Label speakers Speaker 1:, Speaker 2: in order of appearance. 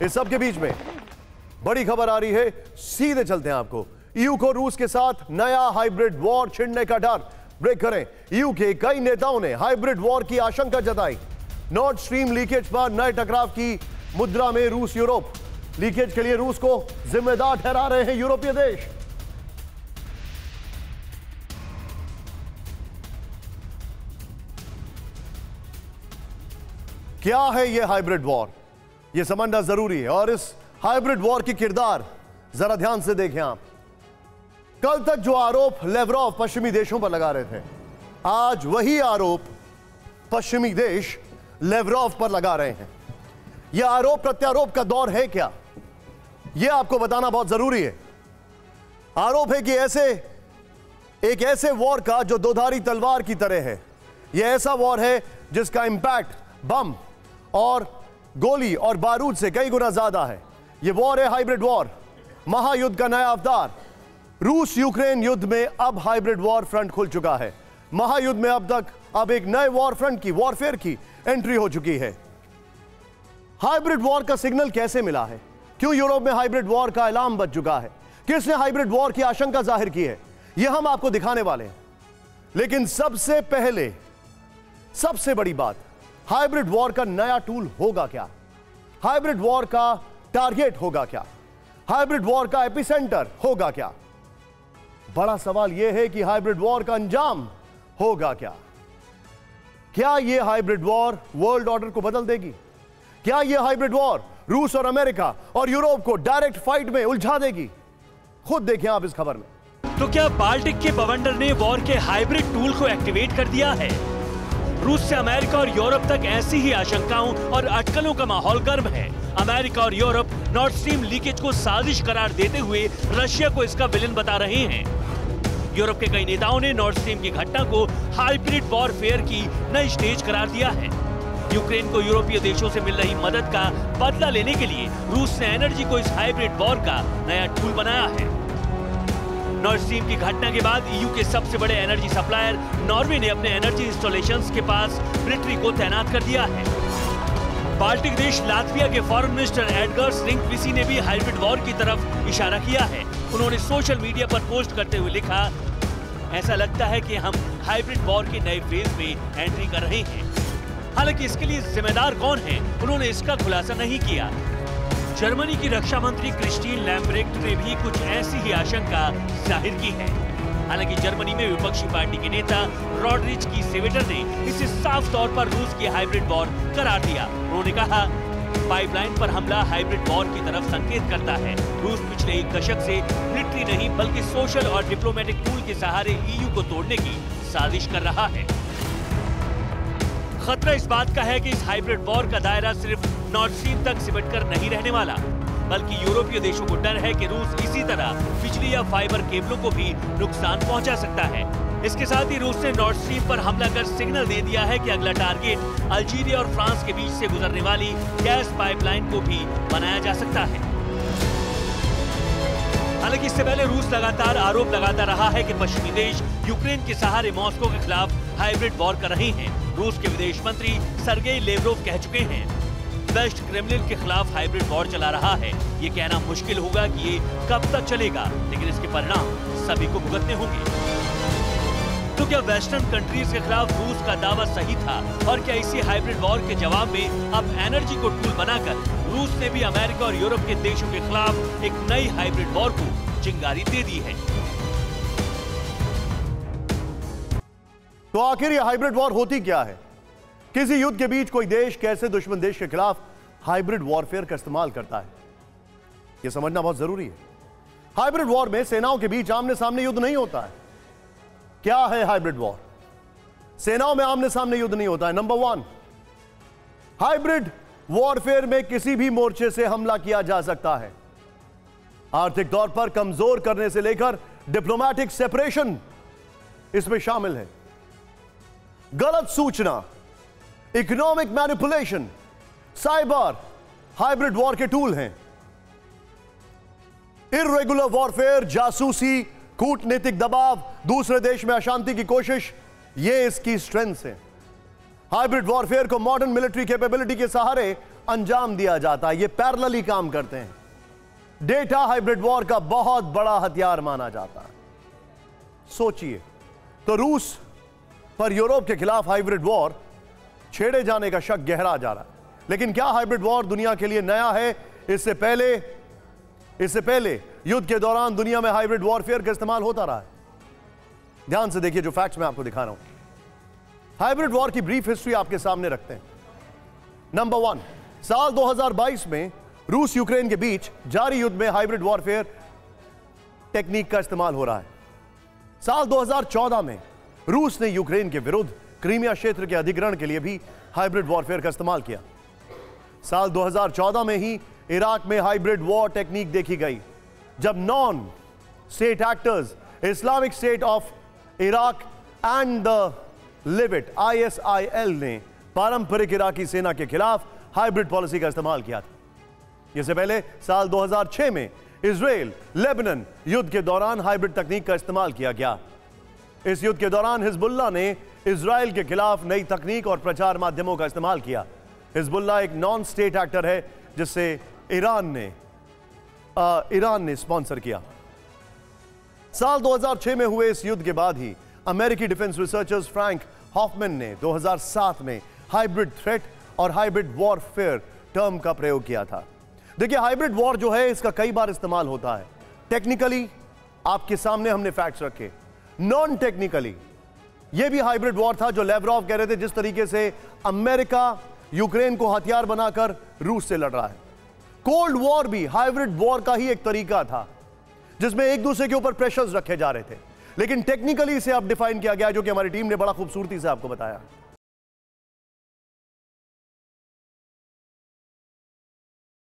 Speaker 1: इस सब के बीच में बड़ी खबर आ रही है, सीधे चलते हैं आपको। ईयू को रूस के साथ नया हाइब्रिड वॉर छिड़ने का डर। ब्रेक करें। ईयू के कई नेताओं ने हाइब्रिड वॉर की आशंका जताई। नॉर्ड स्ट्रीम लीकेज पर नए टकराव की मुद्रा में रूस यूरोप। लीकेज के लिए रूस को जिम्मेदार ठहरा रहे हैं यूरोपीय देश। क्या है यह हाइब्रिड वॉर, यह समझना जरूरी है। और इस हाइब्रिड वॉर की किरदार जरा ध्यान से देखें आप। कल तक जो आरोप लेवरोव पश्चिमी देशों पर लगा रहे थे, आज वही आरोप पश्चिमी देश लेवरोव पर लगा रहे हैं। यह आरोप प्रत्यारोप का दौर है क्या, यह आपको बताना बहुत जरूरी है। आरोप है कि एक ऐसे वॉर का जो दोधारी तलवार की तरह है। यह ऐसा वॉर है जिसका इंपैक्ट बम और गोली और बारूद से कई गुना ज्यादा है। यह वॉर है हाइब्रिड वॉर, महायुद्ध का नया अवतार। रूस यूक्रेन युद्ध में अब हाइब्रिड वॉर फ्रंट खुल चुका है। महायुद्ध में अब एक नए वॉर फ्रंट की, वॉरफेयर की एंट्री हो चुकी है। हाइब्रिड वॉर का सिग्नल कैसे मिला है, क्यों यूरोप में हाइब्रिड वॉर का ऐलान बज चुका है, किसने हाइब्रिड वॉर की आशंका जाहिर की है, यह हम आपको दिखाने वाले हैं। लेकिन सबसे पहले सबसे बड़ी बात, हाइब्रिड वॉर का नया टूल होगा क्या, हाइब्रिड वॉर का टारगेट होगा क्या, हाइब्रिड वॉर का एपिसेंटर होगा क्या। बड़ा सवाल यह है कि हाइब्रिड वॉर का अंजाम होगा क्या। क्या यह हाइब्रिड वॉर वर्ल्ड ऑर्डर को बदल देगी? क्या यह हाइब्रिड वॉर रूस और अमेरिका और यूरोप को डायरेक्ट फाइट में उलझा देगी? खुद देखें आप इस खबर में।
Speaker 2: तो क्या बाल्टिक के बवंडर ने वॉर के हाइब्रिड टूल को एक्टिवेट कर दिया है? रूस से अमेरिका और यूरोप तक ऐसी ही आशंकाओं और अटकलों का माहौल गर्म है। अमेरिका और यूरोप नॉर्ड स्ट्रीम लीकेज को साजिश करार देते हुए रशिया को इसका विलेन बता रहे हैं। यूरोप के कई नेताओं ने नॉर्ड स्ट्रीम की घटना को हाइब्रिड वॉरफेयर की नई स्टेज करार दिया है। यूक्रेन को यूरोपीय देशों से मिल रही मदद का बदला लेने के लिए रूस ने एनर्जी को इस हाइब्रिड वॉर का नया टूल बनाया है। नॉर्ड स्ट्रीम की घटना के बाद ईयू के सबसे बड़े एनर्जी सप्लायर नॉर्वे ने अपने एनर्जी इंस्टॉलेशंस के पास मिलिट्री को तैनात कर दिया है। बाल्टिक देश लातविया के फॉरेन मिनिस्टर एडगर्स रिंकविसी ने भी हाइब्रिड वॉर की तरफ इशारा किया है। उन्होंने सोशल मीडिया पर पोस्ट करते हुए लिखा, ऐसा लगता है कि हम हाइब्रिड वॉर के नए फेज में एंट्री कर रहे हैं। हालांकि इसके लिए जिम्मेदार कौन है, उन्होंने इसका खुलासा नहीं किया। जर्मनी की रक्षा मंत्री क्रिस्टीन लैम्ब्रेक्ट ने भी कुछ ऐसी ही आशंका जाहिर की है। हालांकि जर्मनी में विपक्षी पार्टी के नेता रॉडरिच की सेवेटर ने इसे साफ तौर पर रूस की हाइब्रिड वॉर करार दिया। उन्होंने कहा, पाइपलाइन पर हमला हाइब्रिड वॉर की तरफ संकेत करता है। रूस पिछले एक दशक से मिलिट्री नहीं बल्कि सोशल और डिप्लोमेटिक टूल के सहारे ईयू को तोड़ने की साजिश कर रहा है। खतरा इस बात का है कि इस हाइब्रिड वॉर का दायरा सिर्फ नॉर्ड स्ट्रीम तक सिमट कर नहीं रहने वाला, बल्कि यूरोपीय देशों को डर है कि रूस इसी तरह बिजली या फाइबर केबलों को भी नुकसान पहुंचा सकता है। इसके साथ ही रूस ने नॉर्ड स्ट्रीम पर हमला कर सिग्नल दे दिया है कि अगला टारगेट अल्जीरिया और फ्रांस के बीच से गुजरने वाली गैस पाइपलाइन को भी बनाया जा सकता है। हालांकि इससे पहले रूस लगातार आरोप लगाता रहा है कि पश्चिमी देश यूक्रेन के सहारे मॉस्को के खिलाफ हाइब्रिड वॉर कर रहे हैं। रूस के विदेश मंत्री सर्गेई लेवरोव कह चुके हैं, वेस्ट क्रेमलिन के खिलाफ हाइब्रिड वॉर चला रहा है। ये कहना मुश्किल होगा कि ये कब तक चलेगा, लेकिन इसके परिणाम सभी को भुगतने होंगे। तो क्या वेस्टर्न कंट्रीज के खिलाफ रूस का दावा सही था, और क्या इसी हाइब्रिड वॉर के जवाब में अब एनर्जी को टूल बनाकर रूस ने भी अमेरिका और यूरोप के देशों के खिलाफ एक नई हाइब्रिड वॉर को चिंगारी दे दी है?
Speaker 1: तो आखिर यह हाइब्रिड वॉर होती क्या है? किसी युद्ध के बीच कोई देश कैसे दुश्मन देश के खिलाफ हाइब्रिड वॉरफेयर का इस्तेमाल करता है, यह समझना बहुत जरूरी है। हाइब्रिड वॉर में सेनाओं के बीच आमने सामने युद्ध नहीं होता है। क्या है हाइब्रिड वॉर? सेनाओं में आमने सामने युद्ध नहीं होता है। नंबर वन, हाइब्रिड वॉरफेयर में किसी भी मोर्चे से हमला किया जा सकता है। आर्थिक तौर पर कमजोर करने से लेकर डिप्लोमेटिक सेपरेशन इसमें शामिल है। गलत सूचना, economic manipulation, cyber hybrid war के टूल हैं। इर्रेगुलर वॉरफेयर, जासूसी, कूटनीतिक दबाव, दूसरे देश में अशांति की कोशिश, ये इसकी स्ट्रेंथ है। हाइब्रिड वॉरफेयर को मॉडर्न मिलिट्री कैपेबिलिटी के सहारे अंजाम दिया जाता है। ये पैरेलली काम करते हैं। डेटा हाइब्रिड वॉर का बहुत बड़ा हथियार माना जाता है। सोचिए, तो रूस पर यूरोप के खिलाफ हाइब्रिड वॉर छेड़े जाने का शक गहरा जा रहा है। लेकिन क्या हाइब्रिड वॉर दुनिया के लिए नया है? इससे पहले युद्ध के दौरान दुनिया में हाइब्रिड वॉरफेयर का इस्तेमाल होता रहा है। ध्यान से देखिए जो फैक्ट्स मैं आपको दिखा रहा हूं। हाइब्रिड वॉर की ब्रीफ हिस्ट्री आपके सामने रखते हैं। नंबर 1, साल 2022 में रूस यूक्रेन के बीच जारी युद्ध में हाइब्रिड वॉरफेयर टेक्निक का इस्तेमाल हो रहा है। साल 2014 में रूस ने यूक्रेन के विरुद्ध क्रीमिया क्षेत्र के अधिग्रहण के लिए भी हाइब्रिड वॉरफेयर का इस्तेमाल किया। साल 2014 में ही इराक में हाइब्रिड वॉर टेक्निक देखी गई, जब non state actors Islamic state of Iraq and the लिविट ISIL ने पारंपरिक इराकी सेना के खिलाफ हाइब्रिड पॉलिसी का इस्तेमाल किया था। इससे पहले साल 2006 में इजराइल लेबनान युद्ध के दौरान हाइब्रिड तकनीक का इस्तेमाल किया गया। इस युद्ध के दौरान हिजबुल्लाह ने इजराइल के खिलाफ नई तकनीक और प्रचार माध्यमों का इस्तेमाल किया। हिजबुल्लाह एक नॉन स्टेट एक्टर है जिसे ईरान ने स्पॉन्सर किया। साल 2006 में हुए इस युद्ध के बाद ही अमेरिकी डिफेंस रिसर्चर्स फ्रैंक हॉफमैन ने 2007 में हाइब्रिड थ्रेट और हाइब्रिड वॉरफेयर टर्म का प्रयोग किया था। देखिए, हाइब्रिड वॉर जो है इसका कई बार इस्तेमाल होता है। टेक्निकली आपके सामने हमने फैक्ट्स रखे, नॉन टेक्निकली यह भी हाइब्रिड वॉर था जो लेवरॉव कह रहे थे, जिस तरीके से अमेरिका यूक्रेन को हथियार बनाकर रूस से लड़ रहा है। कोल्ड वॉर भी हाइब्रिड वॉर का ही एक तरीका था जिसमें एक दूसरे के ऊपर प्रेशर्स रखे जा रहे थे, लेकिन टेक्निकली इसे अब डिफाइन किया गया, जो कि हमारी टीम ने बड़ा खूबसूरती से आपको बताया।